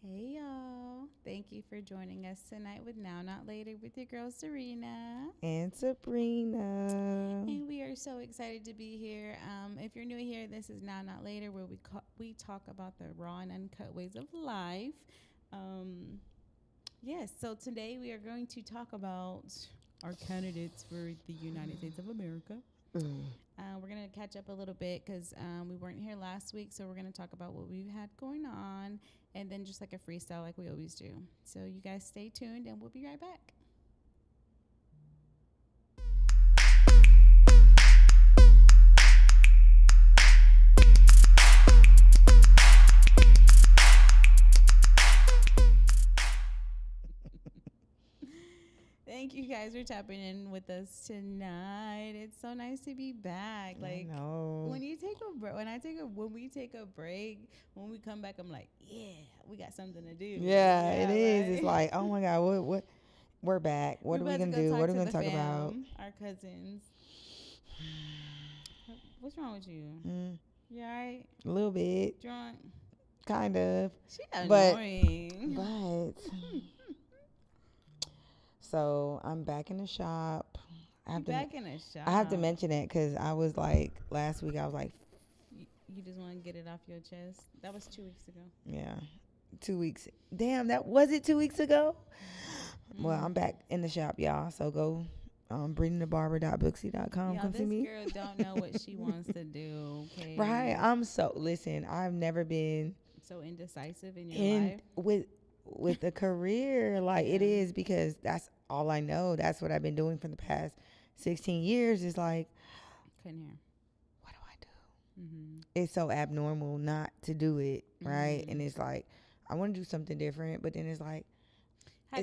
Hey y'all. Thank you for joining us tonight with Now Not Later with your girl Serena. And Sabrina. And we are so excited to be here. If you're new here, this is Now Not Later where we talk about the raw and uncut ways of life. Yes, so today we are going to talk about our candidates for the United States of America. We're going to catch up a little bit because we weren't here last week, so we're going to talk about what we've had going on and then just like a freestyle like we always do. So you guys stay tuned and we'll be right back. Thank you guys for tapping in with us tonight. It's so nice to be back. Like when you take a break, when we take a break, when we come back, I'm like, yeah, we got something to do. Yeah, it is. Right? It's like, oh my God, what? We're back. What are we gonna do? What are we gonna talk about? Our cousins. What's wrong with you? You all right? A little bit. Drunk? Kind of. She annoying. But. So I'm back in the shop. I have to mention it because I was like, last week I was like, you just want to get it off your chest. That was 2 weeks ago. Yeah, 2 weeks. Damn, was it 2 weeks ago? Mm-hmm. Well, I'm back in the shop, y'all. So go BreedingTheBarber.booksy.com. Come see me. This girl don't know what she wants to do. Okay. Right. Listen, I've never been so indecisive in your life with a career like it is, because that's all I know. That's what I've been doing for the past 16 years is like, couldn't hear. What do I do? Mm-hmm. It's so abnormal not to do it, right? Mm-hmm. And it's like, I want to do something different, but then it's like, I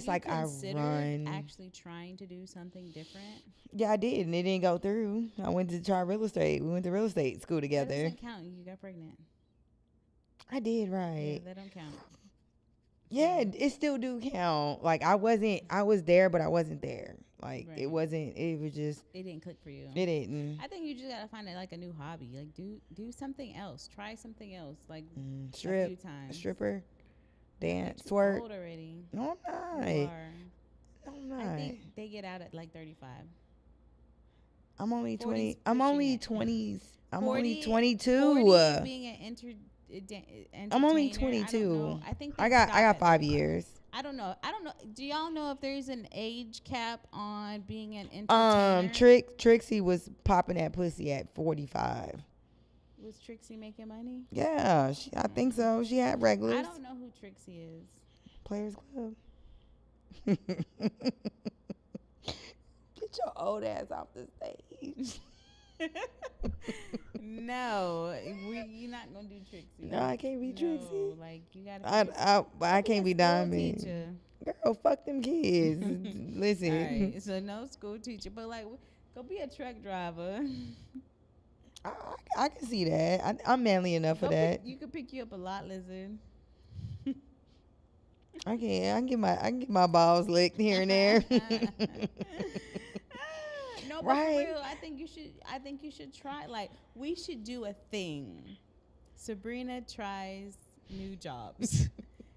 run. Actually trying to do something different? Yeah, I did, and it didn't go through. I went to try real estate. We went to real estate school together. That doesn't count. You got pregnant. I did, right? Yeah, that don't count. Yeah, it still do count. Like I was there, but I wasn't there. Like right. It was just. It didn't click for you. It didn't. I think you just gotta find it like a new hobby. Like do something else. Try something else. Like a few times. Stripper, dance, you're twerk. Old already. No, I'm not. No, I'm not. I think they get out at like 35. I'm only 20. I'm only 20s. I'm 40, only 22. Being an I'm only 22. I think I got 5 years. I don't know. Do y'all know if there's an age cap on being an entertainer? Trixie was popping that pussy at 45. Was Trixie making money? Yeah, I think so. She had regulars. I don't know who Trixie is. Players Club. Get your old ass off the stage. No, you're not gonna do Trixie. No, I can't be Trixie. Like you gotta. I can't be Diamond. Girl, fuck them kids. Listen. All right, so no school teacher, but like, go be a truck driver. I can see that. I'm manly enough for that. You could pick you up a lot, lizard. I can get my balls licked here and there. No, but right. For real, I think you should try. Like, we should do a thing. Sabrina tries new jobs.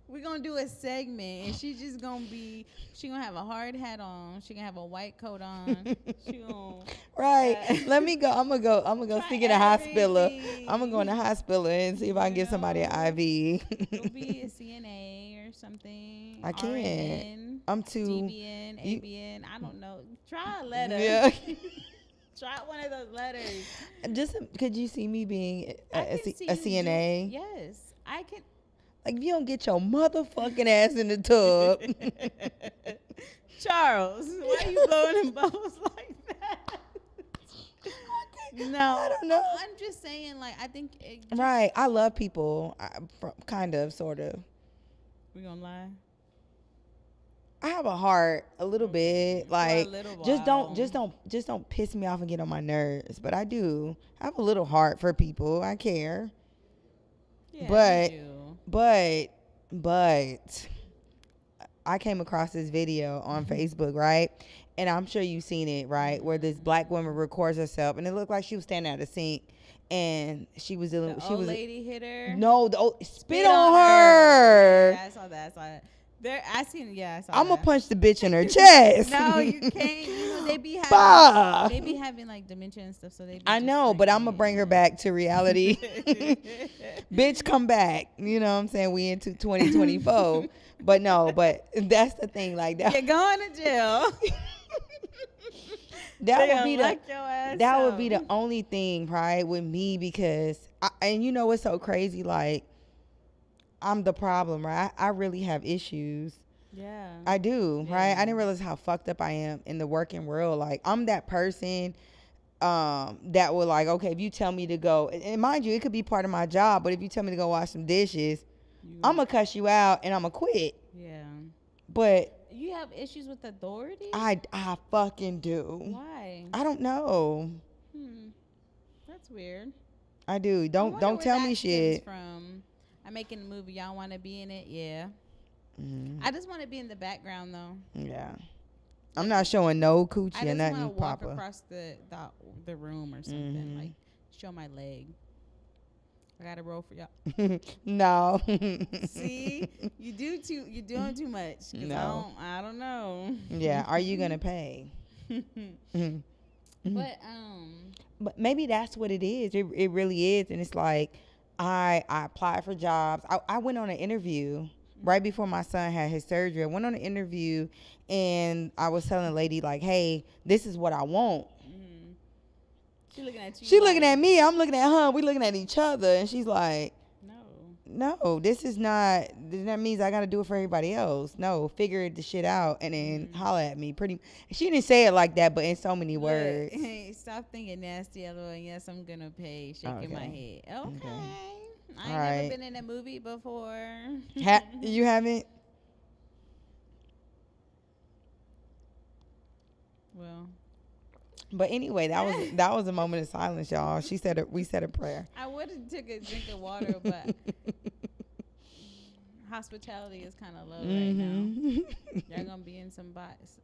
We're gonna do a segment, and she gonna have a hard hat on. She gonna have a white coat on. She gonna right. Let me go. I'm gonna go stick in a hospital. I'm gonna go in the hospital and see if I can get somebody an IV. Go be a CNA or something. I can't. RN, I'm too. DBN, ABN. I don't know. Try a letter. Yeah. Try one of those letters. Just could you see me being a CNA? Yes, I can. Like, if you don't get your motherfucking ass in the tub. Charles, why are you blowing them bubbles like that? No, I don't know. I'm just saying, like, I think. Right. I love people. Kind of, sort of. We gonna lie? I have a heart a little bit. Like, just don't piss me off and get on my nerves. But I do. I have a little heart for people. I care. Yeah, but I came across this video on Facebook, right? And I'm sure you've seen it, right? Where this black woman records herself, and it looked like she was standing at a sink, and she was dealing. The she old was lady hit her. No, spit on her. Yeah, I saw that. They're asking. Yeah, I saw I'm that. gonna punch the bitch in her chest. No, you can't. You know, they be having like dementia and stuff. So they. I know, but I'm gonna bring her back to reality. Bitch, come back. You know what I'm saying? We into 2024. But that's the thing. Like that. You're going to jail. That would be the only thing, right, with me, because and you know what's so crazy, like I'm the problem, right? I really have issues. Yeah. I do, right? I didn't realize how fucked up I am in the working world. Like I'm that person that will, like, okay, if you tell me to go, and mind you, it could be part of my job, but if you tell me to go wash some dishes, I'm gonna cuss you out and I'm gonna quit. Yeah. But you have issues with authority? I fucking do. Why? I don't know. That's weird. I do. Don't tell me shit. From I'm making a movie. Y'all want to be in it? Yeah. Mm-hmm. I just want to be in the background though. Yeah. I'm not showing no coochie or nothing. I just want to walk Papa. across the room or something, like show my leg. I gotta roll for y'all. No. See, you're doing too much. No. I don't know. Yeah. Are you gonna pay? But maybe that's what it is. It really is. And it's like I applied for jobs. I went on an interview right before my son had his surgery. I went on an interview and I was telling the lady, like, hey, this is what I want. She looking at you. She looking at me. I'm looking at her. We looking at each other. And she's like, no, this is not. That means I got to do it for everybody else. No, figure the shit out and then holler at me. She didn't say it like that, but in so many words. Hey, stop thinking nasty, LOL. Yes, I'm going to pay. Shaking my head. Okay. I ain't never been in a movie before. You haven't? Well. But anyway, that was a moment of silence, y'all. We said a prayer. I would have took a drink of water, but hospitality is kind of low right now. Y'all gonna be in somebody's.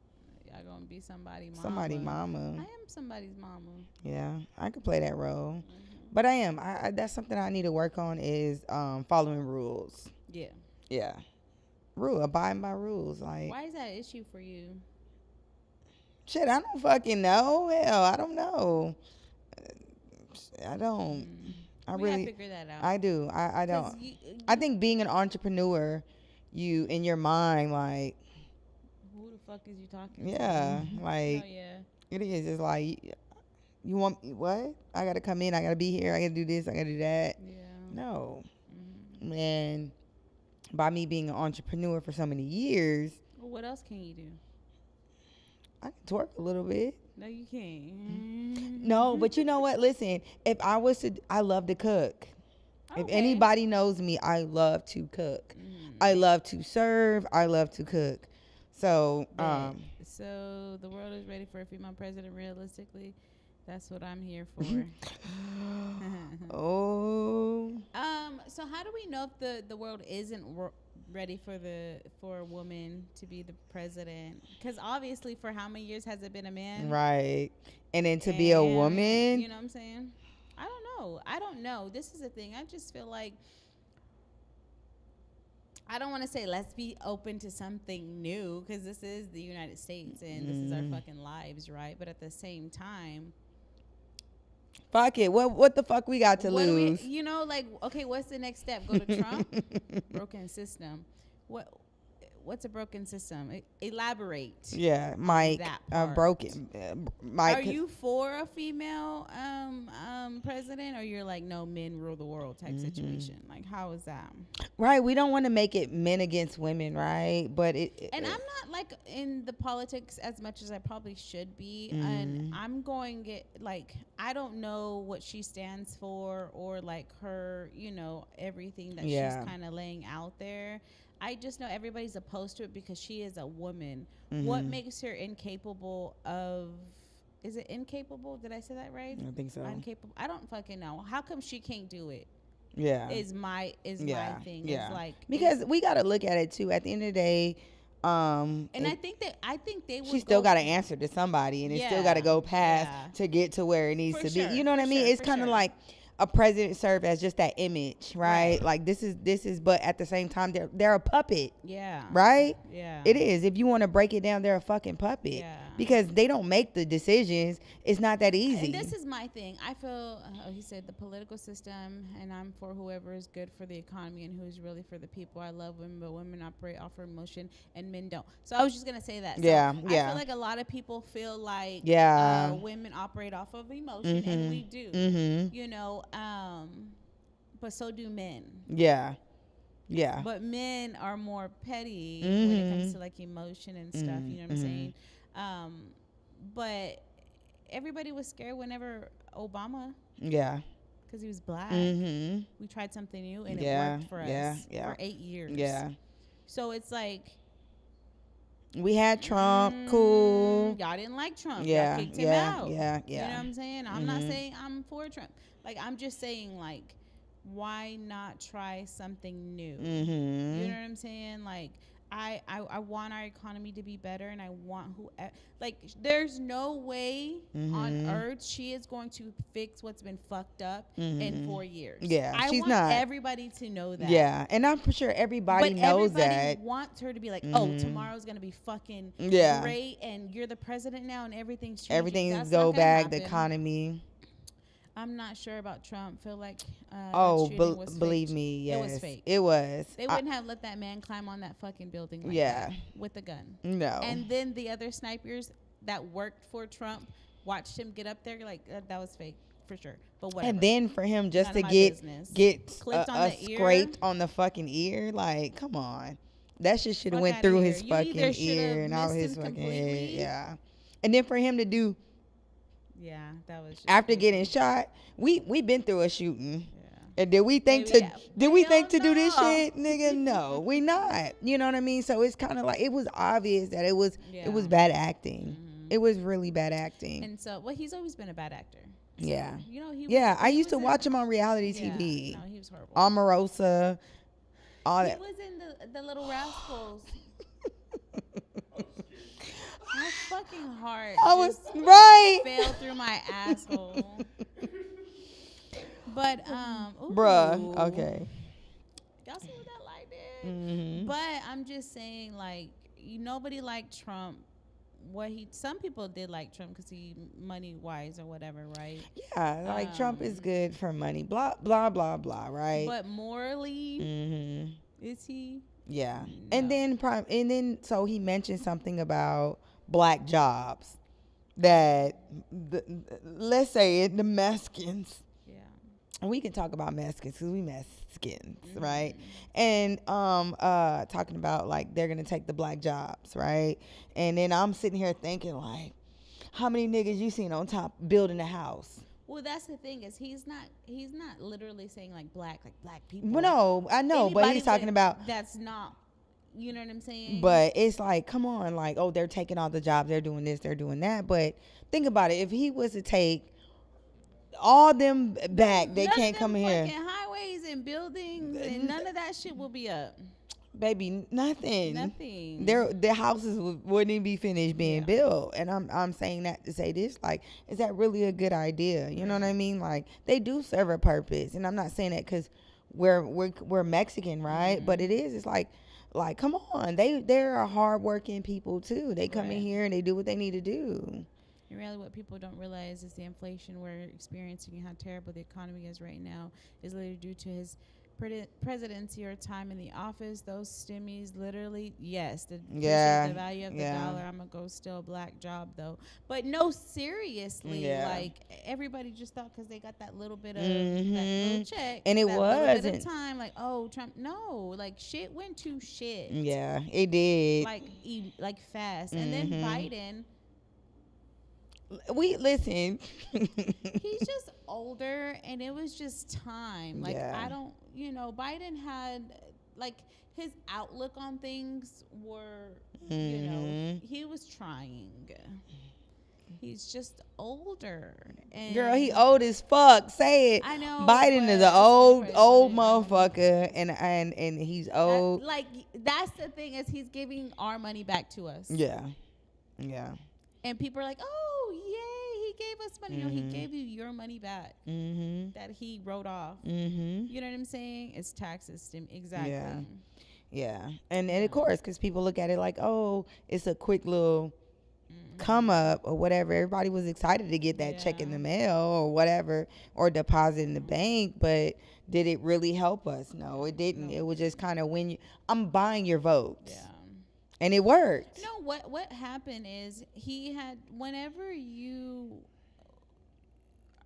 Y'all gonna be somebody's mama. Somebody's mama. I am somebody's mama. Yeah, I could play that role, but I am. That's something I need to work on is following rules. Yeah. Yeah. Abiding by rules. Like. Why is that an issue for you? Shit, I don't fucking know. Hell, I don't know. I don't. I we really gotta figure that out. I do. I don't. I think being an entrepreneur, you in your mind, like, who the fuck is you talking to? Yeah, like, yeah. It is. It's like, you want what? I gotta come in. I gotta be here. I gotta do this. I gotta do that. Yeah. No. And by me being an entrepreneur for so many years. Well, what else can you do? I can twerk a little bit. No, you can't. No, but you know what? Listen, I love to cook. Okay. If anybody knows me, I love to cook. I love to serve. I love to cook. So, so the world is ready for a female president. Realistically, that's what I'm here for. Oh. So how do we know if the world isn't ready for a woman to be the president? Because obviously, for how many years has it been a man? Right. And then to be a woman. You know what I'm saying? I don't know. This is the thing. I just feel like I don't want to say let's be open to something new, because this is the United States and this is our fucking lives, right? But at the same time, fuck it. What the fuck we got to lose? Okay, what's the next step? Go to Trump? Broken system. What's a broken system? Elaborate. Yeah, Mike. Broken. Mike. Are you for a female president, or you're like, no, men rule the world type situation? Like, how is that? Right. We don't want to make it men against women, right? But I'm not like in the politics as much as I probably should be, and I'm going to I don't know what she stands for or like her, everything that she's kind of laying out there. I just know everybody's opposed to it because she is a woman. What makes her incapable of? Is it incapable? Did I say that right? I think so. Incapable. I don't fucking know. How come she can't do it? Yeah. Is my thing. Yeah. It's like, because we got to look at it too. At the end of the day, And I think they would she still go got to answer to somebody, and it still got to go past to get to where it needs For to sure, be. You know what I mean? It's kind of like a president serve as just that image, right? Like this is, but at the same time, they're a puppet. Yeah. Right? Yeah. It is. If you want to break it down, they're a fucking puppet. Yeah. Because they don't make the decisions. It's not that easy. And this is my thing. I feel, he said, the political system, and I'm for whoever is good for the economy and who's really for the people. I love women, but women operate off emotion and men don't. So I was just going to say that. So yeah. I feel like a lot of people feel like women operate off of emotion, and we do. You know, but so do men. Yeah. Yeah. But men are more petty when it comes to like emotion and stuff. You know what I'm saying? But everybody was scared whenever Obama. Yeah. Because he was black. We tried something new and it worked for us for 8 years. Yeah. So it's like. We had Trump, cool. Y'all didn't like Trump. Yeah. Y'all kicked him out. Yeah. You know what I'm saying? I'm not saying I'm for Trump. Like, I'm just saying, like, why not try something new? You know what I'm saying? Like, I want our economy to be better, and I want there's no way on earth she is going to fix what's been fucked up in 4 years. Yeah, I she's want not. everybody to know that. Yeah, and I'm for sure everybody knows that. Everybody wants her to be like, oh, tomorrow's gonna be fucking great, and you're the president now, and everything's changing. Everying's go back, the economy. I'm not sure about Trump. Feel like believe me, yes, it was fake. It was. They wouldn't have let that man climb on that fucking building like that with a gun. No. And then the other snipers that worked for Trump watched him get up there. Like that was fake for sure. But whatever. And then for him just to get scraped on the fucking ear, like come on, that shit should have went through his fucking ear and all his fucking head. Yeah. And then for him to do. Yeah, that was just after getting shot. We been through a shooting. Yeah. And did we think to do this shit, nigga? No, we not. You know what I mean? So it's kind of like it was obvious that it was bad acting. It was really bad acting. And so, well, he's always been a bad actor. So, yeah. You know, I used to watch him on reality TV. No, he was horrible. Omarosa, all that. He was in the Little Rascals. My fucking heart fell through my asshole. But bruh, okay. Y'all see what that light did? But I'm just saying, like, nobody liked Trump. Some people did like Trump because he money wise or whatever, right? Yeah, like Trump is good for money, blah blah blah blah, right? But morally, is he? Yeah, no. and then so he mentioned something about black jobs that let's say it, the Mexicans. Yeah, and we can talk about Mexicans because we Mexicans, right? And talking about like they're gonna take the black jobs, right? And then I'm sitting here thinking like, how many niggas you seen on top building a house? Well, that's the thing is he's not literally saying like black people. Well, no, I know, but he's talking about that's not. You know what I'm saying? But it's like, come on, like, oh, they're taking all the jobs, they're doing this, they're doing that. But think about it. If he was to take all them back, they can't come here. Highways and buildings and none of that shit will be up. Baby, nothing. Nothing. Their houses wouldn't even be finished being built. And I'm saying that to say this, like, is that really a good idea? You know what I mean? Like, they do serve a purpose. And I'm not saying that because we're Mexican, right? But it is. It's like, come on, they're hardworking people too. They come in here and they do what they need to do. And really what people don't realize is the inflation we're experiencing and how terrible the economy is right now is literally due to his presidency or time in the office. Those stimmies literally, yes, the value of the dollar. I'm gonna go still black job though, but no, seriously, like everybody just thought because they got that little bit of that little check, and it wasn't bit of time. Like, oh, Trump, no, like shit went to shit. Yeah, it did. Like fast, and then Biden. We listen. He's just older, and it was just time. Like I don't, Biden had like his outlook on things were, he was trying. He's just older. And Girl, he old as fuck. Say it. I know. Biden is an old motherfucker, and he's old. Like, that's the thing, is he's giving our money back to us. Yeah. And people are like, oh, yay, he gave us money. No, he gave you your money back that he wrote off. You know what I'm saying? It's tax system. Exactly. Yeah. And of course, because people look at it like, oh, it's a quick little come up or whatever. Everybody was excited to get that check in the mail or whatever, or deposit in the bank, but did it really help us? No, it didn't. It was just kind of I'm buying your votes. And it worked. No, what happened is he had, whenever you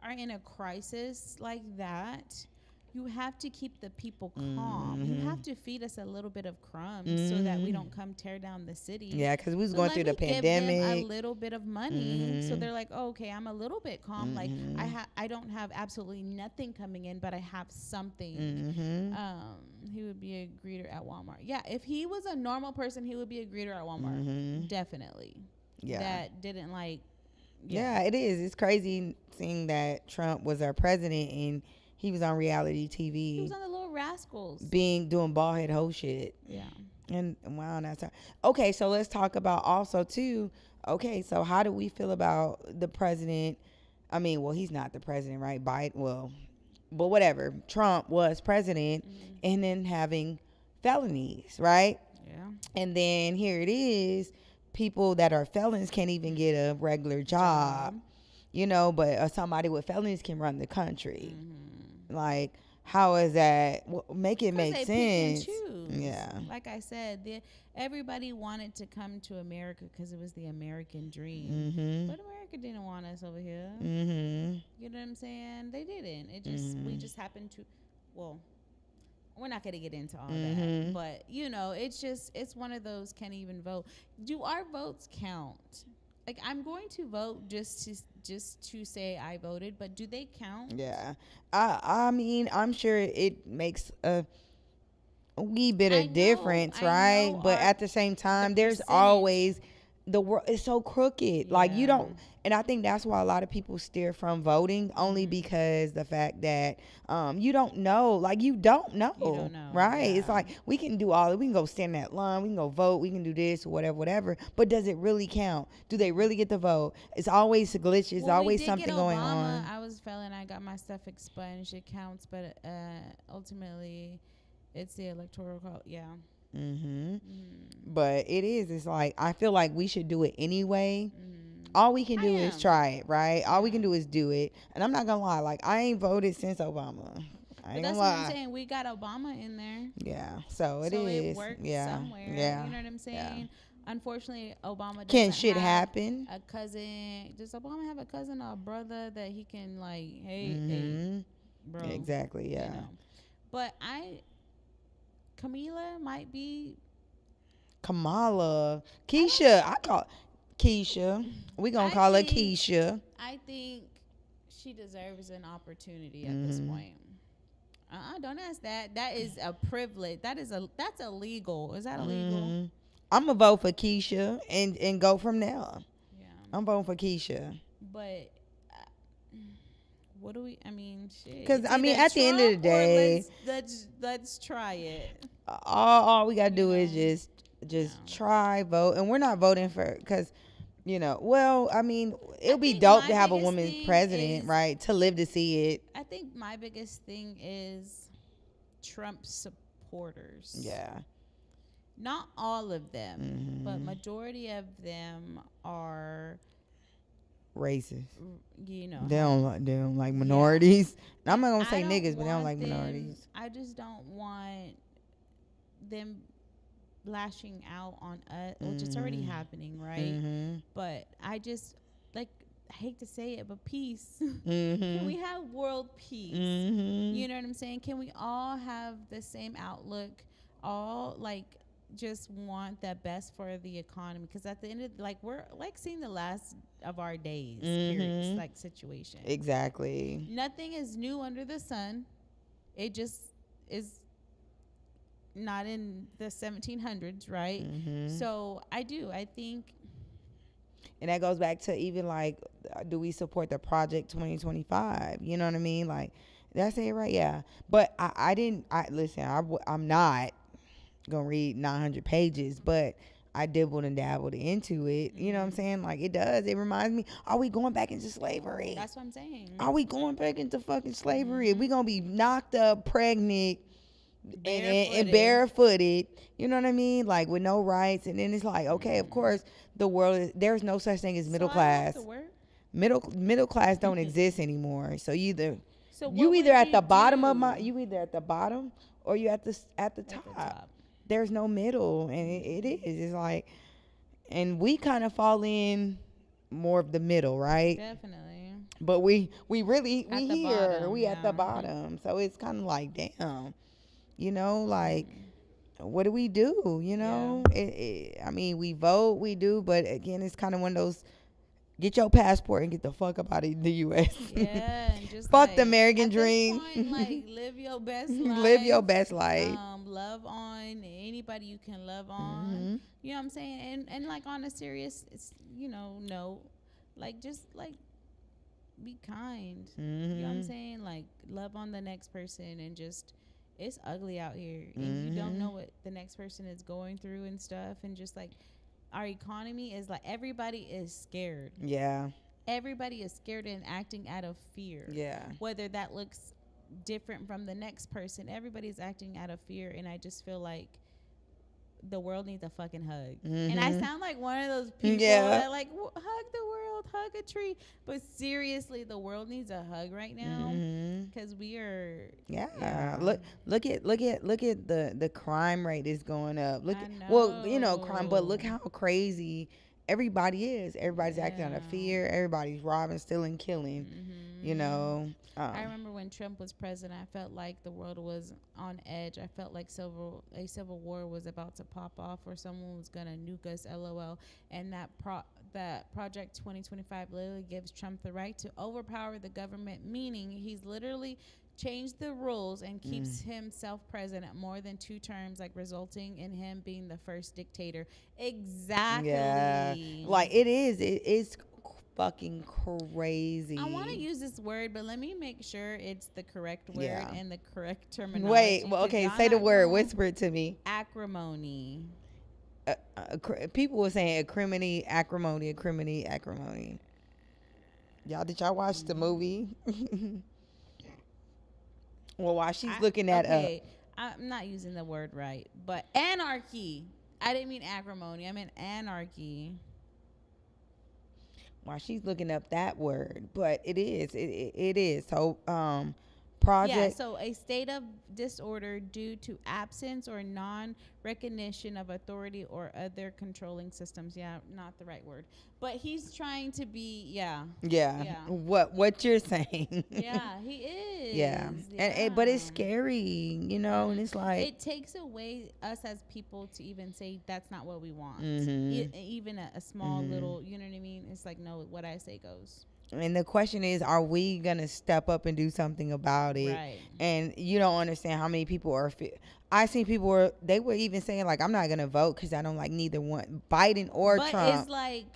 are in a crisis like that, you have to keep the people calm. You have to feed us a little bit of crumbs so that we don't come tear down the city. Yeah, because we was going through the pandemic. Give them a little bit of money, so they're like, oh, okay, I'm a little bit calm. Like I don't have absolutely nothing coming in, but I have something. He would be a greeter at Walmart. Yeah, if he was a normal person, he would be a greeter at Walmart. Definitely. Yeah. That didn't like. Yeah, it is. It's crazy seeing that Trump was our president and he was on reality TV. He was on the Little Rascals. Doing bald head hoe shit. Yeah. And wow, that's okay. So let's talk about also too. Okay, so how do we feel about the president? I mean, well, he's not the president, right? Biden, well, but whatever. Trump was president, and then having felonies, right? Yeah. And then here it is, people that are felons can't even get a regular job. You know, but somebody with felonies can run the country. Like, how is that? Make it make sense. Yeah. Like I said, everybody wanted to come to America because it was the American dream. But America didn't want us over here. You know what I'm saying? They didn't. It just we just happened to. Well, we're not going to get into all that, but you know, it's one of those can't even vote. Do our votes count? Like, I'm going to vote just to say I voted, but do they count? Yeah. I mean, I'm sure it makes a wee bit of difference, right? But at the same time, there's always the world is so crooked. Yeah. Like, you don't, and I think that's why a lot of people steer from voting, only because the fact that you don't know. Like, you don't know. Right? Yeah. It's like, we can do all, we can go stand in that line, we can go vote, we can do this or whatever. But does it really count? Do they really get the vote? It's always a glitch. It's always something going on. I was failing. I got my stuff expunged. It counts, but ultimately, it's the electoral code. Yeah. But it's like, I feel like we should do it anyway. All we can do is try it, right? All we can do is do it. And I'm not gonna lie, like, I ain't voted since Obama. But that's what I'm saying. We got Obama in there. Yeah. So it works somewhere. Yeah. You know what I'm saying? Yeah. Unfortunately, Obama doesn't happen. A cousin. Does Obama have a cousin or a brother that he can, like, hey, bro? Exactly. Yeah. You know? But Kamala might be. Kamala. Keisha. I call Keisha. We gonna call her Keisha. I think she deserves an opportunity at this point. Don't ask that. That is a privilege. That's illegal. Is that illegal? I'm gonna vote for Keisha and go from there. Yeah. I'm voting for Keisha. But what do we? I mean, shit. Because at the end of the day, let's try it. All we gotta do is just try, vote, and we're not voting for because, it'll be dope to have a woman president, right? To live to see it. I think my biggest thing is Trump supporters. Yeah. Not all of them, but majority of them are racist. They don't like minorities. Yeah. I'm not gonna say niggas, but they don't like minorities. I just don't want them lashing out on us, which is already happening, right? But I just I hate to say it, but peace. Can we have world peace? You know what I'm saying? Can we all have the same outlook? All just want the best for the economy, because at the end of we're seeing the last of our days, period, situation. Exactly. Nothing is new under the sun. It just is not in the 1700s, right? So I think And that goes back to even like, do we support the Project 2025? You know what I mean? Like, did I say it right? Yeah. But listen, I'm not going to read 900 pages, but I dibbled and dabbled into it. You know what I'm saying? Like, it does. It reminds me, are we going back into slavery? That's what I'm saying. Are we going back into fucking slavery? We going to be knocked up, pregnant, and barefooted, you know what I mean? Like, with no rights. And then it's like, okay, of course, there's no such thing as middle class. Middle class don't exist anymore. So you either at the bottom or you at the top. There's no middle, and it is. It's like, and we kind of fall in more of the middle, right? Definitely. But we at the bottom. So it's kind of like, damn, you know, like, what do we do? You know, I mean, we vote, we do, but again, it's kind of one of those. Get your passport and get the fuck up out of the U.S. Yeah, and just fuck the American dream. Point, like, live your best life. Live your best life. Love on anybody you can love on. You know what I'm saying? And like, on a serious, note, like, just like, be kind. You know what I'm saying? Like, love on the next person, and just, it's ugly out here, and you don't know what the next person is going through and stuff, and just like, our economy is like, everybody is scared. Yeah. Everybody is scared and acting out of fear. Yeah. Whether that looks different from the next person, everybody's acting out of fear. And I just feel like the world needs a fucking hug. And I sound like one of those people that like, hug the world, hug a tree. But seriously, the world needs a hug right now, because we are. Yeah. Look at the crime rate is going up. Crime, but look how crazy everybody is. Everybody's acting out of fear. Everybody's robbing, stealing, killing. You know. I remember when Trump was president, I felt like the world was on edge. I felt like a civil war was about to pop off, or someone was gonna nuke us, LOL. And that Project 2025 literally gives Trump the right to overpower the government, meaning he's literally changed the rules and keeps himself president more than 2 terms, like resulting in him being the first dictator. Exactly. Yeah. Like, it is fucking crazy. I want to use this word, but let me make sure it's the correct word and the correct terminology. Wait, well, okay, say the word. Whisper it to me. Acrimony. People were saying acrimony. Did y'all watch the movie? Well, while she's looking at I'm not using the word right, but anarchy. I didn't mean acrimony. I meant anarchy. While she's looking up that word, but it is. So, so a state of disorder due to absence or non-recognition of authority or other controlling systems. Yeah, not the right word, but he's trying to be. Yeah. What you're saying? Yeah, he is. Yeah. And but it's scary, you know, and it's like, it takes away us as people to even say that's not what we want. Even a small little, you know what I mean? It's like, no, what I say goes. And the question is, are we going to step up and do something about it? Right. And you don't understand how many people are. I seen people they were even saying, like, I'm not going to vote because I don't like neither one, Biden or Trump. But it's like,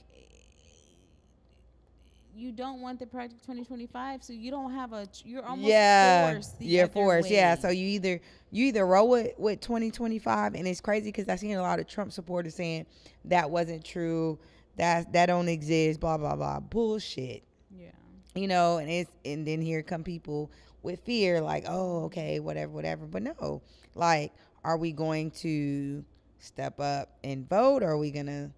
you don't want the Project 2025, so you don't have you're almost forced. You're forced, yeah. So you either roll with 2025, and it's crazy because I seen a lot of Trump supporters saying that wasn't true, that don't exist, blah blah blah, bullshit. Yeah. You know, and then here come people with fear, like, oh, okay, whatever. But no, like, are we going to step up and vote, or are we gonna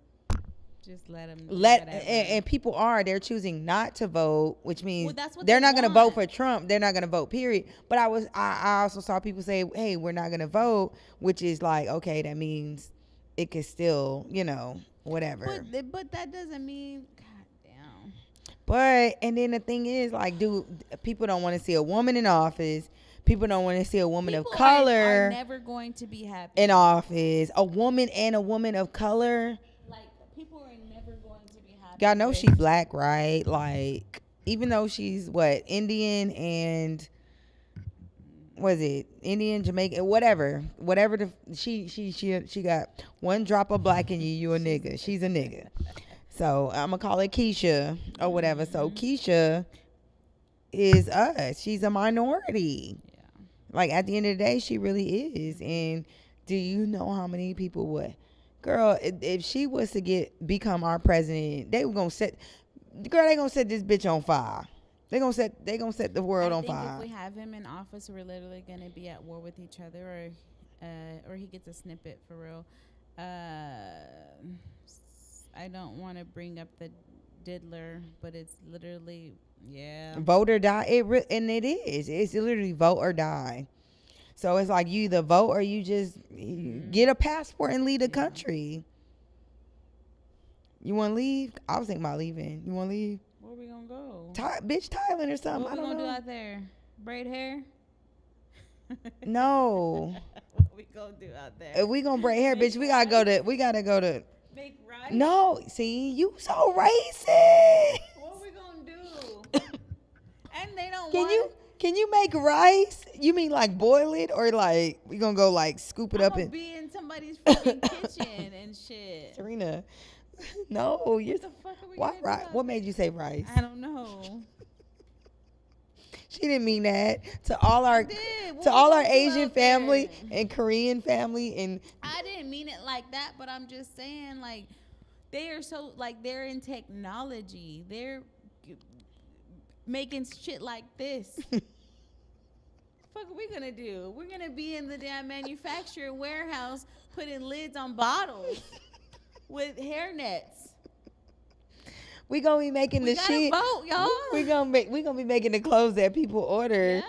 just let them and people they're choosing not to vote, which means they're not going to vote for Trump. They're not going to vote, period. But I also saw people say, hey, we're not going to vote, which is like, okay, that means it could still, you know, whatever. But that doesn't mean, goddamn. But, and then the thing is, like, people don't want to see a woman in office. People don't want to see a woman of color are never going to be happy in office. A woman of color. People are never going to be happy. Y'all know she's black, right? Like, even though she's Indian and Indian, Jamaican, whatever. She got one drop of black in you. You a nigga. She's a nigga. So I'm gonna call it Keisha or whatever. So Keisha is us. She's a minority. Yeah. Like at the end of the day, she really is. And do you know how many people would, girl, if she was to become our president, they were gonna set, girl, they gonna set this bitch on fire. They gonna set the world on fire. If we have him in office, we're literally gonna be at war with each other, or he gets a snippet for real. I don't want to bring up the diddler, but it's literally, yeah. Vote or die. And it is. It's literally vote or die. So it's like you either vote or you just get a passport and leave the country. You want to leave? I was thinking about leaving. You want to leave? Where we gonna go? Bitch, Thailand or something. What I don't know. What we gonna do out there? Braid hair? No. What we gonna do out there? If we gonna braid hair, bitch, we gotta go to. Make rice? No, see, you so racist. What we gonna do? And they don't Can you make rice? You mean like boil it, or like we gonna go like scoop it up and be in somebody's freaking kitchen and shit? Serena, no, you're What the fuck are we why gonna do rice? out What there? made you say rice? I don't know. She didn't mean that. To all our Asian family and Korean family, and I didn't mean it like that, but I'm just saying, like, they are so, like, they're in technology. They're making shit like this. Fuck are we gonna do? We're gonna be in the damn manufacturing warehouse putting lids on bottles with hair nets. we gonna be making the shit. Vote, y'all. We gonna be making the clothes that people order. Yeah.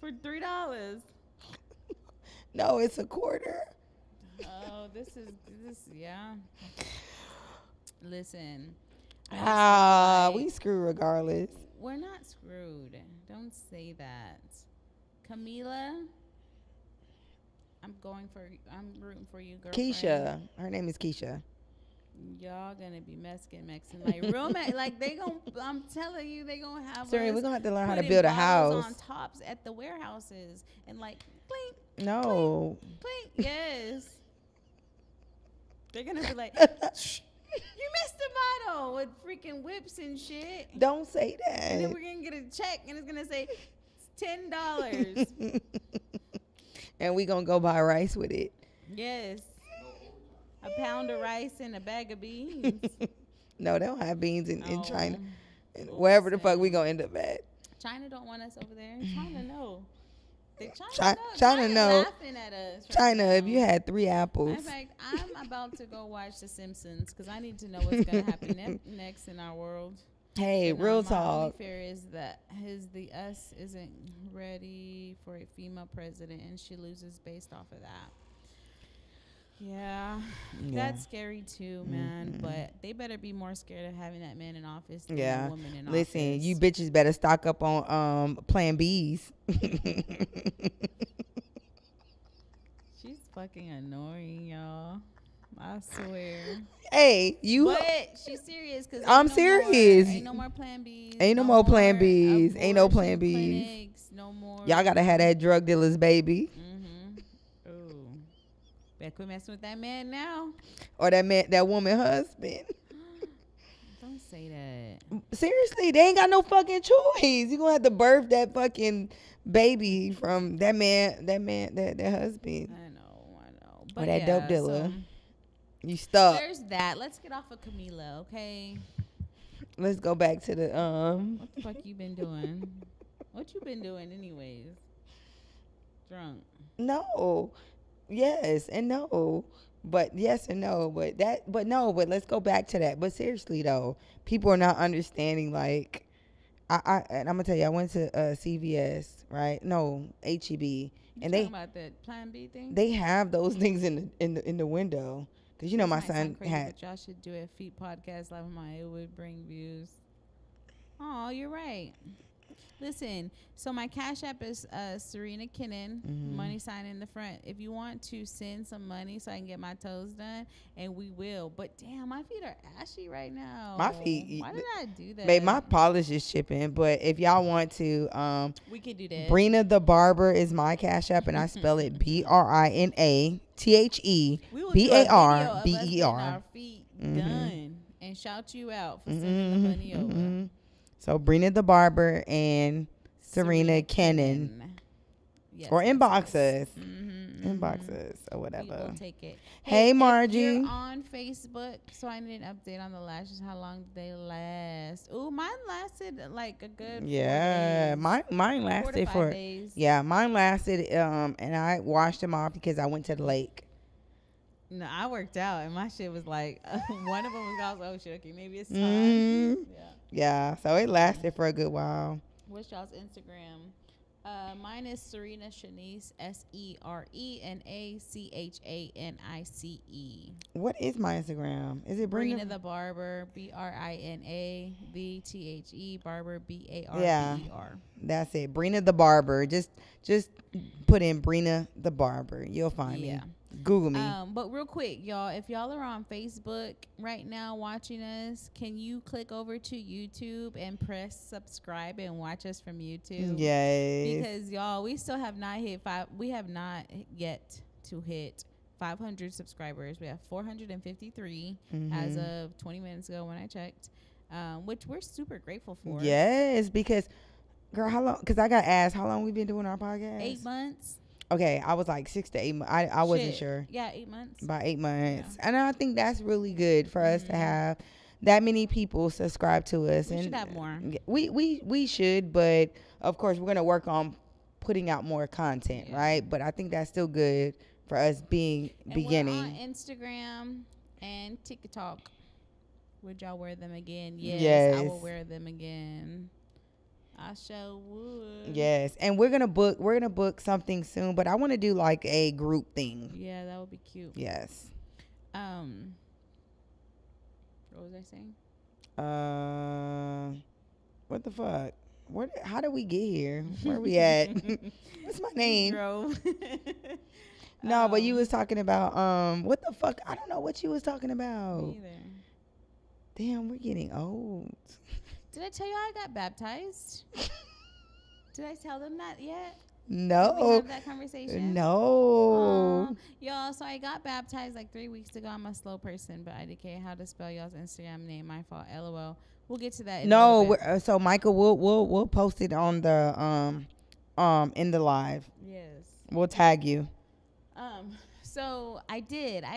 For $3. No, it's a quarter. Oh, this, yeah. Listen. We screw regardless. We're not screwed. Don't say that. Camila, I'm rooting for you, girlfriend. Keisha. Her name is Keisha. Y'all gonna be Mexican, like real like they gonna. I'm telling you, they gonna have. Sorry, we're gonna have to learn how to putting build a bottles house on tops at the warehouses and like clink. No. Clink, clink. Yes. They're gonna be like, you missed the bottle with freaking whips and shit. Don't say that. And then we're gonna get a check and it's gonna say it's $10. And we gonna go buy rice with it. Yes. A pound of rice and a bag of beans. No, they don't have beans in China. And wherever the fuck we gonna end up at. China don't want us over there. China no. China know. Laughing at us right China, now. if you had 3 apples. In fact, I'm about to go watch The Simpsons because I need to know what's gonna happen next in our world. Hey, real My talk. only fear is that the US isn't ready for a female president and she loses based off of that. Yeah, that's scary too, man. But they better be more scared of having that man in office than a woman in office. Listen, you bitches better stock up on Plan Bs. She's fucking annoying, y'all. I swear. Hey, But she's serious because I'm serious. Ain't no more Plan Bs. Ain't no more Plan Bs. Ain't no Plan Bs. Clinics, no more. Y'all gotta have that drug dealer's baby. Ooh. Better quit messing with that man now. Or that woman husband. Don't say that. Seriously, they ain't got no fucking choice. You gonna have to birth that fucking baby from that husband. I know. But or that dope dealer. You stuck. There's that. Let's get off of Camila, okay? Let's go back to the What the fuck you been doing? What you been doing anyways? Drunk. No. Yes and no. But yes and no. But let's go back to that. But seriously though, people are not understanding, like and I'm gonna tell you, I went to CVS, right? No, HEB. And they about that Plan B thing? They have those things in the window. Cause you know my son crazy, had. but y'all should do a feet podcast live on my. It would bring views. Oh, you're right. Listen, so my Cash App is Serena Kinnan, money sign in the front. If you want to send some money so I can get my toes done, and we will. But damn, my feet are ashy right now. My feet. Why did I do that? Babe, my polish is chipping. But if y'all want to, we could do that. Brina the Barber is my Cash App, and I spell it BRINATHEBARBER. Done. And shout you out for sending the money over. So Brina the Barber and Serena Kennan. Yes, Or yes, inbox yes. us. Inbox us or whatever. We will take it. Hey, if Margie. you're on Facebook, so I need an update on the lashes. How long did they last? Ooh, mine lasted like a good 4 days. Mine 4 lasted to 5 for days. Yeah, mine lasted and I washed them off because I went to the lake. No, I worked out and my shit was like one of them was I was like, oh shit, okay, maybe it's time. Yeah, so it lasted for a good while. What's y'all's Instagram? Mine is Serena Shanice, SerenaChanice. What is my Instagram? Is it Brina the Barber, BrinaVThe Barber, BARBER. Yeah, that's it. Brina the Barber. Just put in Brina the Barber. You'll find me. Google me. But real quick, y'all, if y'all are on Facebook right now watching us, can you click over to YouTube and press subscribe and watch us from YouTube? Yes. Because y'all, we still have not hit we have not yet to hit 500 subscribers. We have 453 as of 20 minutes ago when I checked, which we're super grateful for. Yes, because girl, how long? Because I got asked how long we've been doing our podcast. 8 months. Okay, I was like 6 to 8 months. I wasn't sure. Yeah, 8 months. About 8 months. Yeah. And I think that's really good for us to have that many people subscribe to us. We should have more. We should, but of course we're going to work on putting out more content, right? But I think that's still good for us beginning. We're on Instagram and TikTok. Would y'all wear them again? Yes. I will wear them again. I sure would. Yes, and we're gonna book something soon, but I want to do like a group thing. Yeah, that would be cute. Yes. What was I saying? What the fuck? How did we get here? Where we at? What's my name? Drove. No, but you was talking about what the fuck? I don't know what you was talking about. Me either. Damn, we're getting old. Did I tell you I got baptized? Did I tell them that yet? No. Did we have that conversation? No. Y'all, so I got baptized like 3 weeks ago. I'm a slow person, but I didn't how to spell y'all's Instagram name. My fault. LOL. We'll get to that in a little bit. So Michael, we'll post it on the in the live. Yes. We'll tag you. So I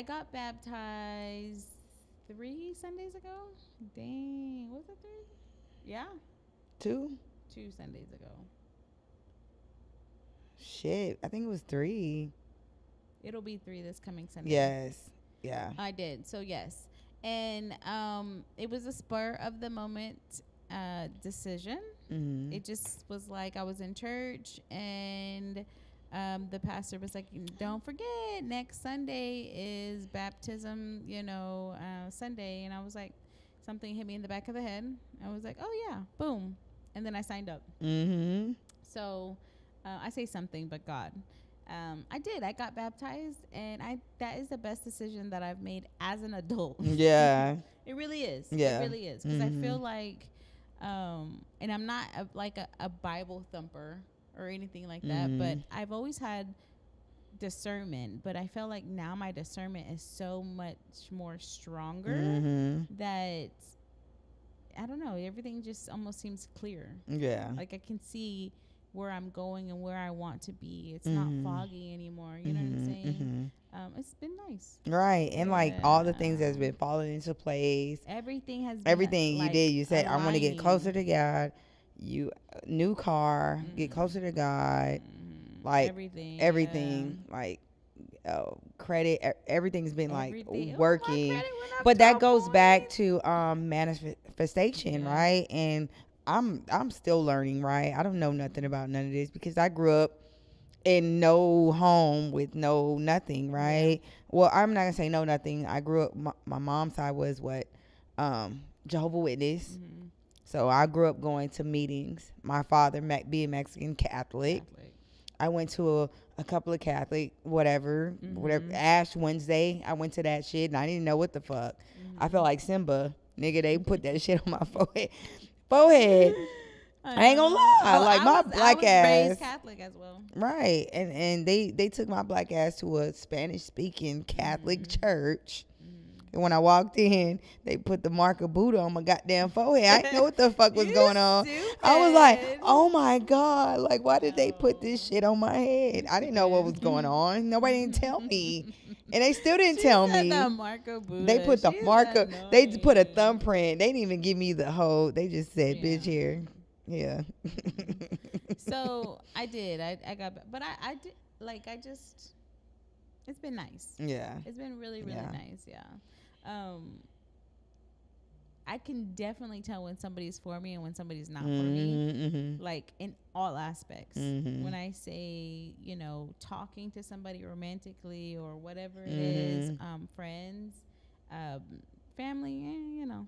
got baptized 3 Sundays ago. Dang, was it 3? Yeah. 2 Sundays ago. Shit, I think it was 3. It'll be 3 this coming Sunday. Yes. Yeah. I did. So yes. And it was a spur of the moment decision. It just was like I was in church and the pastor was like, don't forget, next Sunday is baptism, Sunday. And I was like, something hit me in the back of the head. I was like, oh yeah, boom. And then I signed up. So I say something, but God. I did. I got baptized, and that is the best decision that I've made as an adult. Yeah. It really is. Yeah. It really is. Because I feel like, and I'm not a Bible thumper or anything like that, but I've always had discernment, but I feel like now my discernment is so much more stronger that I don't know, everything just almost seems clear. Yeah. Like I can see where I'm going and where I want to be. It's not foggy anymore. You know what I'm saying? It's been nice. Right. And like all the things that's been falling into place. Everything has been everything you did. You said, I want to get closer to God. You new car, get closer to God. Like everything. Like credit, everything's been like working. But that goes back to manifestation, right? And I'm still learning, right? I don't know nothing about none of this because I grew up in no home with no nothing, right? Well, I'm not gonna say no nothing. I grew up. My mom's side was Jehovah's Witness. So I grew up going to meetings. My father being Mexican Catholic. I went to a couple of Catholic whatever Ash Wednesday. I went to that shit and I didn't know what the fuck. I felt like Simba, nigga. They put that shit on my forehead. I ain't gonna lie. My black ass. I was raised Catholic as well. Right. And they took my black ass to a Spanish speaking Catholic church. And when I walked in, they put the mark of Buddha on my goddamn forehead. I didn't know what the fuck was going on. Stupid. I was like, oh my God. Like, why did they put this shit on my head? I didn't know what was going on. Nobody didn't tell me. And they still didn't tell me. The mark of Buddha. They put the marker. They put a thumbprint. They didn't even give me the whole. They just said, bitch, here. Yeah. So I did. I got, but I did, like, I just, it's been nice. Yeah. It's been really, really nice. Yeah. I can definitely tell when somebody's for me and when somebody's not for me, like in all aspects. When I say, you know, talking to somebody romantically or whatever it is, friends, family, you know,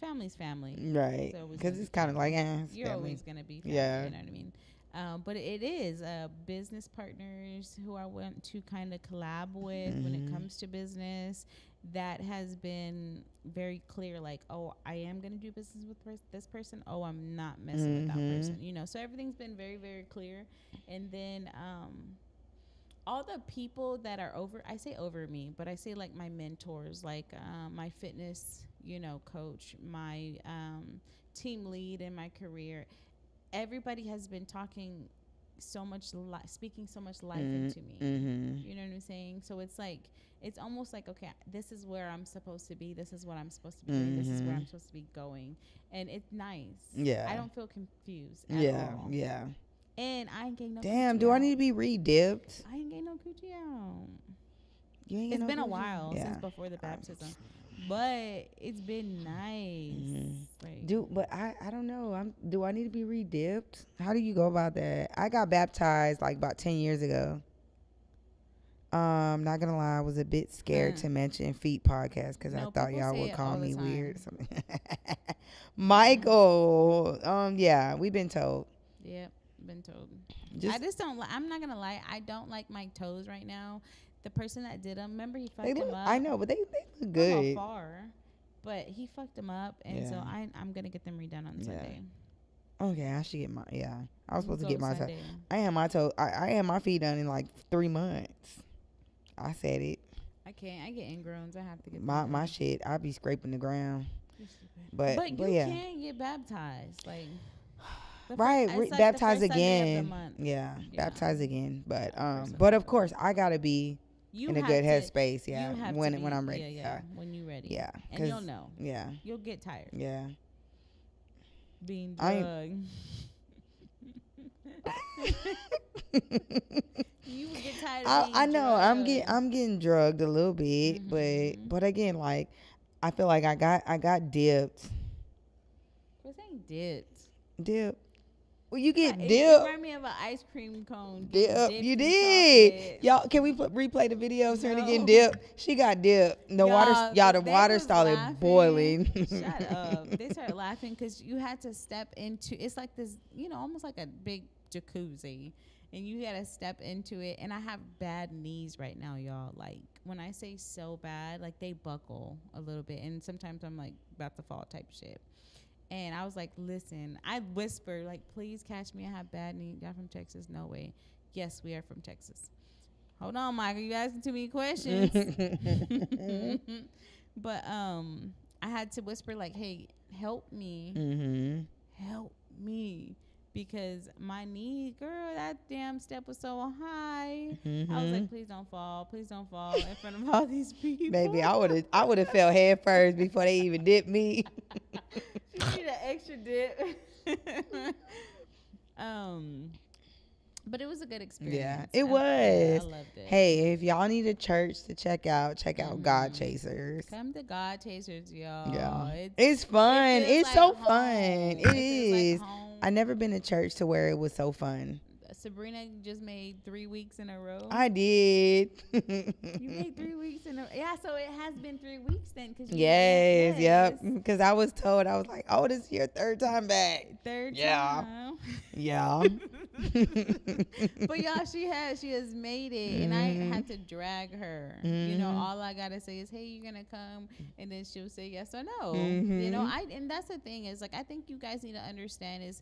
family's family. Right. Because it's kind of like, you're family. always going to be family, Yeah. you know what I mean? But it is business partners who I want to kind of collab with when it comes to business. That has been very clear, like, oh, I am going to do business with this person. Oh, I'm not messing with that person, you know. So everything's been very, very clear. And then all the people that are I say over me, but I say like my mentors, like my fitness, you know, coach, my team lead in my career. Everybody has been talking so much, speaking so much life into me. You know what I'm saying? So it's like, it's almost like, okay, this is where I'm supposed to be. This is what I'm supposed to be doing. This is where I'm supposed to be going. And it's nice. Yeah. I don't feel confused at all. Yeah. And I ain't getting no Damn, coochie do I out. need to be re-dipped? I ain't getting no coochie out. You ain't It's get no been a coochie? while Yeah. since before the baptism. But it's been nice. Like, But I don't know. Do I need to be re-dipped? How do you go about that? I got baptized like about 10 years ago. Not gonna lie, I was a bit scared to mention feet podcast because I thought y'all would call me weird or something. Michael, yeah, we've been told. Yep, been told. I just don't. I'm not gonna lie. I don't like my toes right now. The person that did them, remember he fucked them up. I know, but they look good. From afar, but he fucked them up, and so I'm gonna get them redone on Sunday. Okay, I should get my I was supposed to get my toe. Sunday. I had my toe. I had my feet done in like 3 months. I said it. I can't. I get ingrowns. I have to get my shit. I be scraping the ground. But you can't get baptized, like. Baptize again. Yeah, baptize again. But of course, I gotta be in a good headspace. Yeah, when I'm ready. Yeah, when you're ready. Yeah, and you'll know. Yeah, you'll get tired. Yeah, being drugged. You would get tired. I know. Drugged. I'm getting drugged a little bit, but again, like I feel like I got dipped. What's saying dipped? Dip. Well, you get dipped. It remind me of an ice cream cone. Dip. You did. Y'all, can we replay the video of Serena getting dipped? She got dipped. The water started boiling. Shut up. They started laughing because you had to step into, it's like this, you know, almost like a big jacuzzi. And you got to step into it. And I have bad knees right now, y'all. Like, when I say so bad, like, they buckle a little bit. And sometimes I'm, like, about to fall type shit. And I was like, listen, I whispered, like, please catch me. I have bad knees. Y'all from Texas? No way. Yes, we are from Texas. Hold on, Michael. You asking too many questions. But I had to whisper, like, hey, help me. Help me. Because my knee, girl, that damn step was so high. I was like, please don't fall. Please don't fall in front of all these people. Baby, I would have fell head first before they even dipped me. You need an extra dip. But it was a good experience. Yeah, it was. I loved it. Hey, if y'all need a church to check out God Chasers. Come to God Chasers, y'all. Yeah, it's fun. It's like so home. Fun. It is. Like I never been to church to where it was so fun. Sabrina just made 3 weeks in a row. I did. You made 3 weeks in a row. Yeah, so it has been 3 weeks then. Yep. Because I was told, I was like, oh, this is your third time back. Third time. Yeah. But y'all, she has made it, and I had to drag her. You know, all I gotta say is, hey, you're gonna come, and then she'll say yes or no. You know, and that's the thing is, like, I think you guys need to understand is,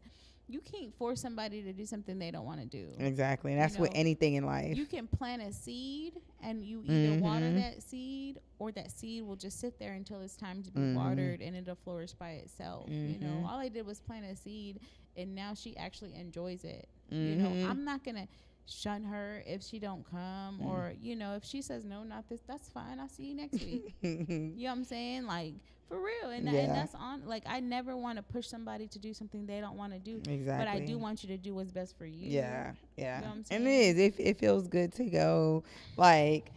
you can't force somebody to do something they don't want to do. Exactly. And that's with anything in life. You can plant a seed and you either water that seed, or that seed will just sit there until it's time to be watered, and it'll flourish by itself. You know, all I did was plant a seed, and now she actually enjoys it. You know, I'm not going to shun her if she don't come, or, you know, if she says, no, not this, that's fine. I'll see you next week. You know what I'm saying? Like, for real. And that's on, like, I never want to push somebody to do something they don't want to do. Exactly. But I do want you to do what's best for you. Yeah. You know what I'm saying? And it is. It feels good to go. Like,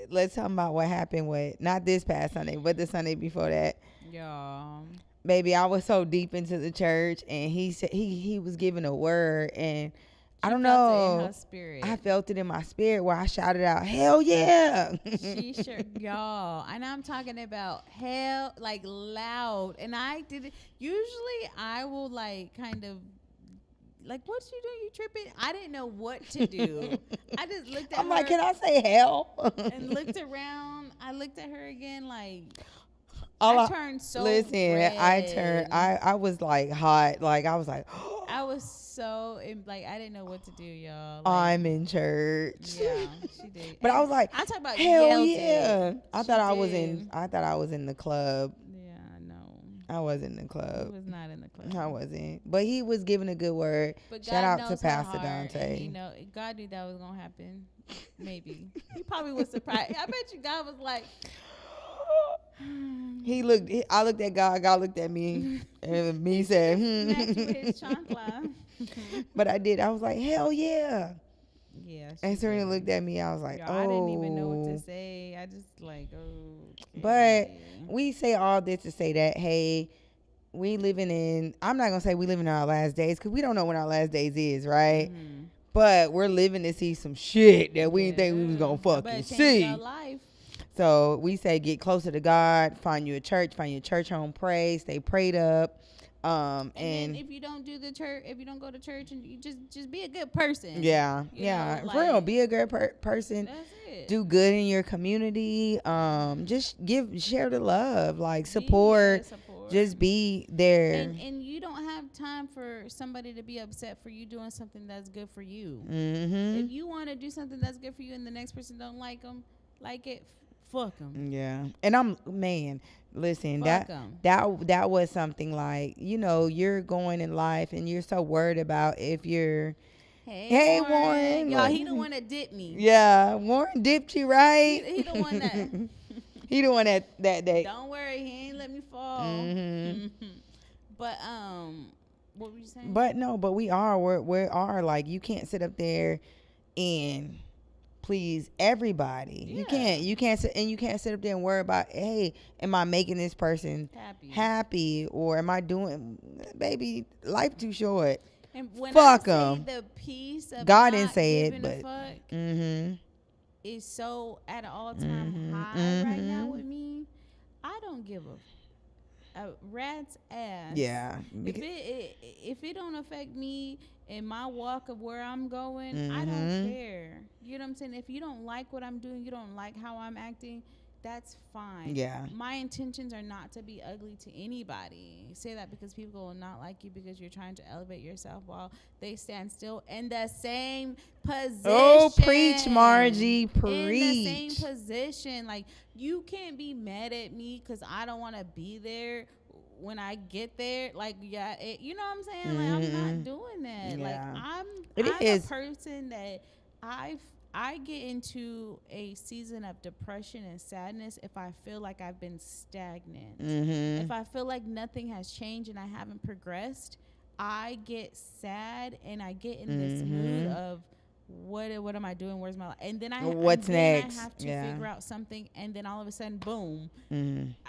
let's talk about what happened with, not this past Sunday, but the Sunday before that. Yeah. Baby, I was so deep into the church, and he said he was giving a word, and I don't know. It in her spirit. I felt it in my spirit where I shouted out, "Hell yeah!" She sure, y'all. And I'm talking about hell, like loud. And I did it. Usually, I will like kind of like, what you doing? You tripping? I didn't know what to do. I just looked at her. I'm like, can I say hell? And looked around. I looked at her again, like. I turned so listen, red. I was like hot. Like, I was like, I was so, like, I didn't know what to do, y'all. Like, I'm in church. Yeah, she did. But I was like, I talk about hell yeah. I thought I did. was in the club. Yeah, no. I was in the club. He was not in the club. I wasn't. But he was giving a good word. But Shout out to knows Pastor her heart, Dante. and, you know, God knew that was going to happen. Maybe. He probably was surprised. I bet you God was like, I looked at God, God looked at me, and me said, Snatched with his chancla. But I did. I was like, hell yeah. Yeah. And Serena looked at me. I was like, I didn't even know what to say. I just like, But we say all this to say that, hey, we living in, I'm not going to say we living in our last days, because we don't know when our last days is, right? But we're living to see some shit that we didn't think we was going to fucking see. Life. So we say get closer to God, find you a church home, pray, stay prayed up. And if you don't do the church, if you don't go to church, and you just be a good person. Yeah, know, for real, be a good person. That's it. Do good in your community. Just share the love, like support. Just be there. And you don't have time for somebody to be upset for you doing something that's good for you. If you want to do something that's good for you, and the next person don't like it. Fuck them. Yeah. And listen, that was something like, you know, you're going in life and you're so worried about if you're, hey Warren. Y'all, he the one that dipped me. Yeah. Warren dipped you, right? He the one that. He the one that day. Don't worry, he ain't let me fall. But, what were you saying? But we are like, you can't sit up there and please everybody. Yeah. You can't sit up there and worry about, hey, am I making this person happy, or am I doing, baby, life too short. And when fuck I them. say the piece of God not didn't say giving it, a but fuck is so at an all-time high right now with me. I don't give a rat's ass. Yeah. If it don't affect me in my walk of where I'm going, I don't care. You know what I'm saying? If you don't like what I'm doing, you don't like how I'm acting, that's fine. Yeah. My intentions are not to be ugly to anybody. Say that because people will not like you because you're trying to elevate yourself while they stand still in the same position. Oh, preach, Margie, preach. In the same position. Like, you can't be mad at me because I don't want to be there when I get there. Like, yeah, you know what I'm saying? Like, I'm not doing that. Yeah. Like, I'm a person that I get into a season of depression and sadness if I feel like I've been stagnant. If I feel like nothing has changed and I haven't progressed, I get sad and I get in this mood of what am I doing? Where's my life? And then what's next? I have to figure out something, and then all of a sudden, boom!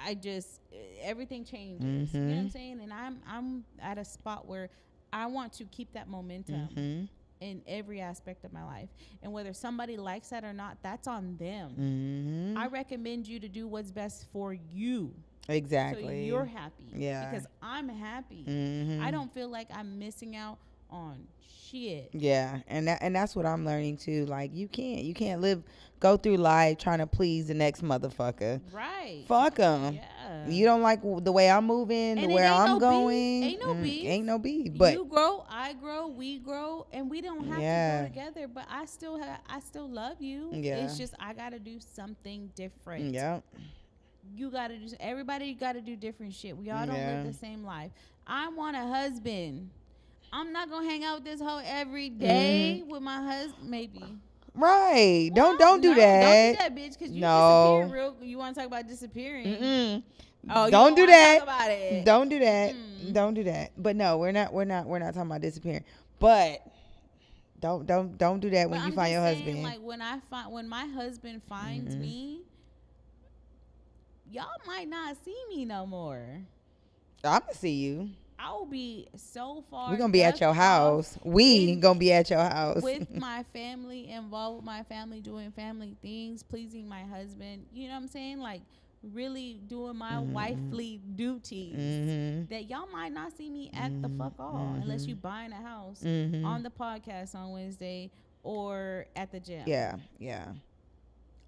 I just everything changes. You know what I'm saying? And I'm at a spot where I want to keep that momentum in every aspect of my life, and whether somebody likes that or not, that's on them. I recommend you to do what's best for you. Exactly. So you're happy. Yeah. Because I'm happy. I don't feel like I'm missing out on shit. Yeah, and that's what I'm learning too. Like you can't go through life trying to please the next motherfucker. Right. Fuck them. Yeah. You don't like the way I'm moving, And the way I'm no going. Beef. Ain't no beef. Ain't no beef. But you grow, I grow, we grow, and we don't have to go together. But I still love you. Yeah. It's just I gotta do something different. Yeah. You gotta do. Everybody gotta do different shit. We all don't live the same life. I want a husband. I'm not gonna hang out with this hoe every day with my husband. Maybe. Right. Don't do that. Don't do that, bitch. Because you disappear real. You want to talk about disappearing? Oh, don't do that. Talk about it. Don't do that. Don't do that. But no, we're not talking about disappearing. But don't do that when you find your husband. Like when my husband finds me, y'all might not see me no more. I'm gonna see you. I will be so far. We're gonna be at your house. We gonna be at your house with my family, involved with my family, doing family things, pleasing my husband. You know what I'm saying? Like really doing my wifely duties. That y'all might not see me at the fuck all unless you buying a house on the podcast on Wednesday or at the gym. Yeah.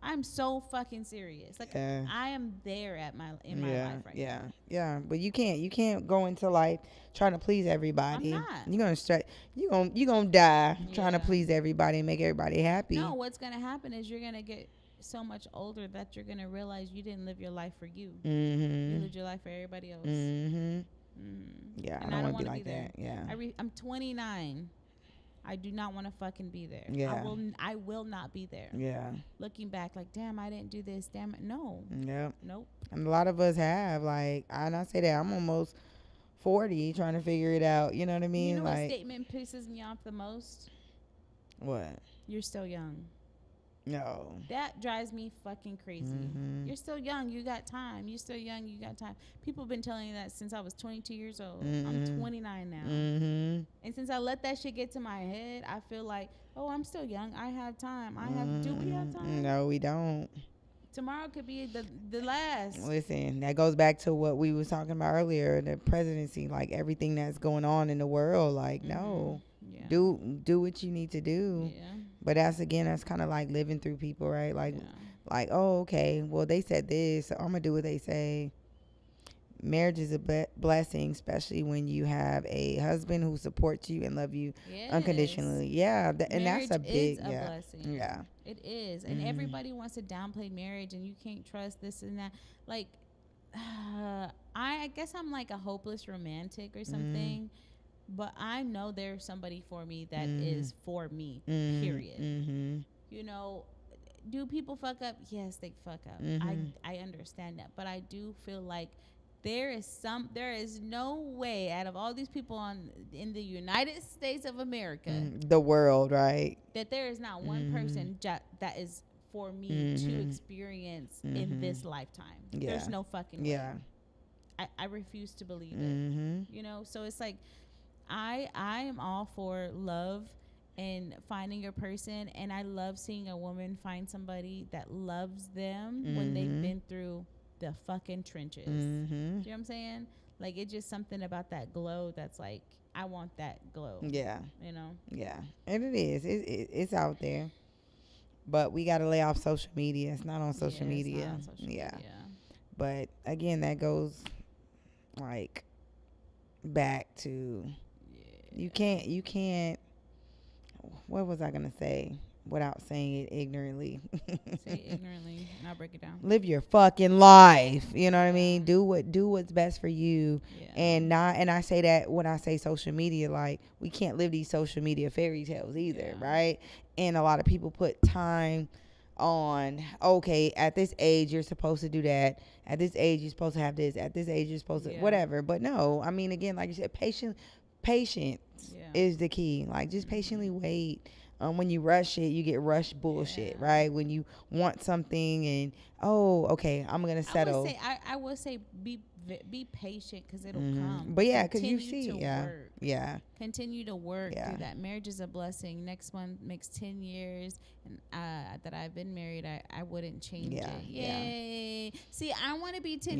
I'm so fucking serious. Like I am there in my life right now. Yeah. But you can't go into life trying to please everybody. I'm not. You're gonna stress. You gonna die trying to please everybody and make everybody happy. No, what's gonna happen is you're gonna get so much older that you're gonna realize you didn't live your life for you. You lived your life for everybody else. Yeah, and I don't want to be like there. that. Yeah, I'm 29. I do not want to fucking be there. Yeah. I will not be there. Yeah. Looking back, like, damn, I didn't do this. Damn it, no. Yep. Nope. And a lot of us have. Like, I not say that I'm almost 40, trying to figure it out. You know what I mean? You know like, what statement pisses me off the most? What? You're still young. No. That drives me fucking crazy. You're still young. You got time. You're still young. You got time. People have been telling me that since I was 22 years old. I'm 29 now. And since I let that shit get to my head, I feel like, oh, I'm still young. I have time. Do we have time? No, we don't. Tomorrow could be the last. Listen, that goes back to what we was talking about earlier, the presidency, like everything that's going on in the world. Like, no. Yeah. Do what you need to do. Yeah. But that's kind of like living through people, right? Like, oh, okay, well, they said this, so I'm going to do what they say. Marriage is a blessing, especially when you have a husband who supports you and love you unconditionally. Yeah, and that's a big blessing. Yeah, it is. And everybody wants to downplay marriage, and you can't trust this and that. Like, I guess I'm like a hopeless romantic or something. But I know there's somebody for me that is for me, period. You know, do people fuck up? Yes, they fuck up. I understand that. But I do feel like there is no way out of all these people in the United States of America. The world, right? That there is not one person that is for me to experience in this lifetime. Yeah. There's no fucking way. Yeah. I refuse to believe it. You know, so it's like, I am all for love and finding a person, and I love seeing a woman find somebody that loves them when they've been through the fucking trenches. Do you know what I'm saying? Like, it's just something about that glow that's like, I want that glow. Yeah. You know? Yeah. And it is. It's out there. But we got to lay off social media. It's not on social media. Not on social media. But again, that goes like back to... You can't, what was I going to say without saying it ignorantly? Say it ignorantly, and I'll break it down. Live your fucking life. You know what I mean? Do what's best for you. Yeah. And I say that when I say social media, like, we can't live these social media fairy tales either, right? And a lot of people put time on, okay, at this age, you're supposed to do that. At this age, you're supposed to have this. At this age, you're supposed to, whatever. But no, I mean, again, like you said, patience is the key. Like, just patiently wait. When you rush it, you get rushed bullshit, right? When you want something and, oh, okay, I'm gonna settle. I would say be be patient because it'll come. But yeah, because you Continue see, to work. Continue to work Yeah. through that. Marriage is a blessing. Next one makes 10 years and that I've been married. I wouldn't change it. Yay. See, I want to be 10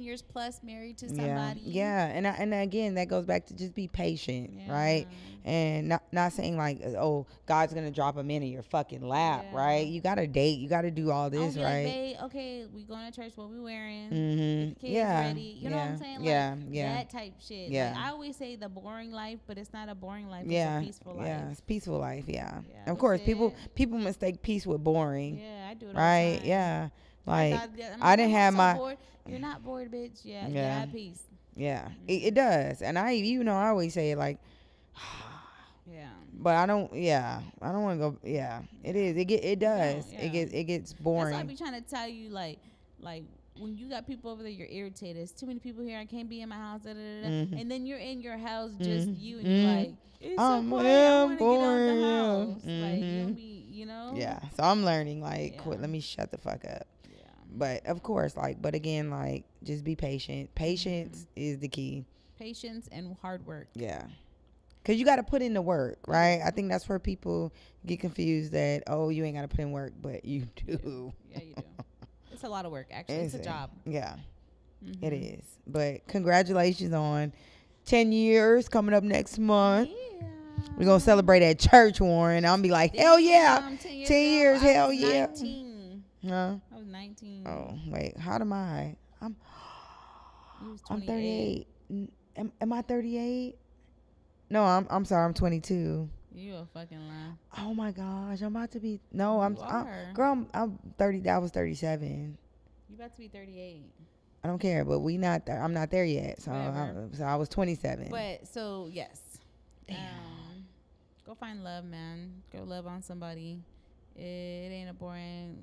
years plus married to somebody. And again, that goes back to just be patient, right? And not saying like, oh, God's gonna drop him in your fucking lap, right? You gotta date, you gotta do all this, right? Like, babe, okay, we going to church. What we wearing? Get the kids ready. You know what I'm saying? Like, that type shit. Like, I always say the boring life, but it's not a boring life. It's a peaceful life. Yeah, it's peaceful life. Of course, people mistake peace with boring. Yeah, I do it. Right? All the time. Yeah. Like I didn't have my. Bored. You're not bored, bitch. Yeah. Peace. Yeah, it does, and I always say it like. But I don't want to go. Yeah, it is. It does. It gets boring. That's why I be trying to tell you, like when you got people over there, you're irritated. There's too many people here. I can't be in my house. And then you're in your house, just you, and you're like, it's so quiet. I want to get out the house. Like you'll be, Yeah. So I'm learning. Like, quit. Let me shut the fuck up. Yeah. But of course, but again, just be patient. Patience is the key. Patience and hard work. Yeah. Because you got to put in the work, right? I think that's where people get confused that, oh, you ain't got to put in work, but you do. Yeah, you do. It's a lot of work, actually. It's a job. Yeah, it is. But congratulations on 10 years coming up next month. Yeah. We're going to celebrate at church, Warren. I'm going to be like, hell yeah. 10 years, hell yeah. 19. Huh? I was 19. Oh, wait. How am I? I'm 38. Am I 38? No, I'm sorry. I'm 22. You a fucking lie. Oh my gosh, I'm about to be. No, I'm 30. I was 37. You about to be 38. I don't care, but I'm not there yet. So I was 27. But so yes, go find love, man. Go love on somebody. It ain't a boring.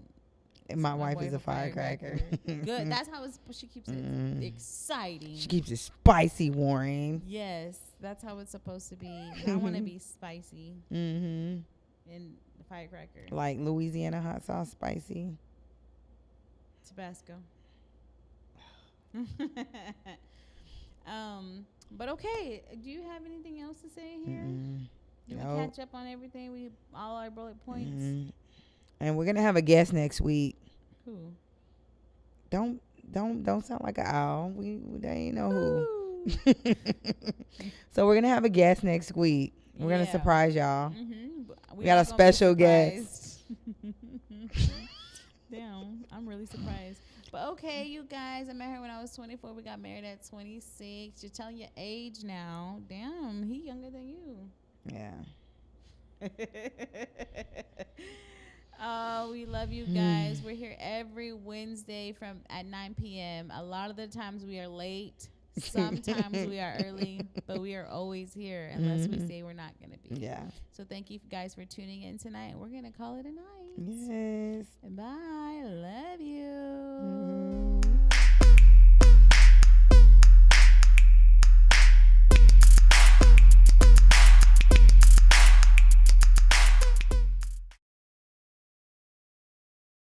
And my wife is a firecracker. Good. That's how she keeps it exciting. She keeps it spicy, Warren. Yes, that's how it's supposed to be. I want to be spicy. And the firecracker. Like Louisiana hot sauce spicy. Tabasco. But okay. Do you have anything else to say here? Did we catch up on everything? All our bullet points. And we're gonna have a guest next week. Who? Don't sound like an owl. They ain't know who. So we're gonna have a guest next week. We're gonna surprise y'all. We got a special guest. Damn, I'm really surprised. But okay, you guys, I met her when I was 24. We got married at 26. You're telling your age now. Damn, he younger than you. Yeah. Oh, we love you guys. We're here every Wednesday at 9 p.m. A lot of the times we are late. Sometimes we are early, but we are always here unless we say we're not going to be. Yeah. So thank you guys for tuning in tonight. We're going to call it a night. Yes.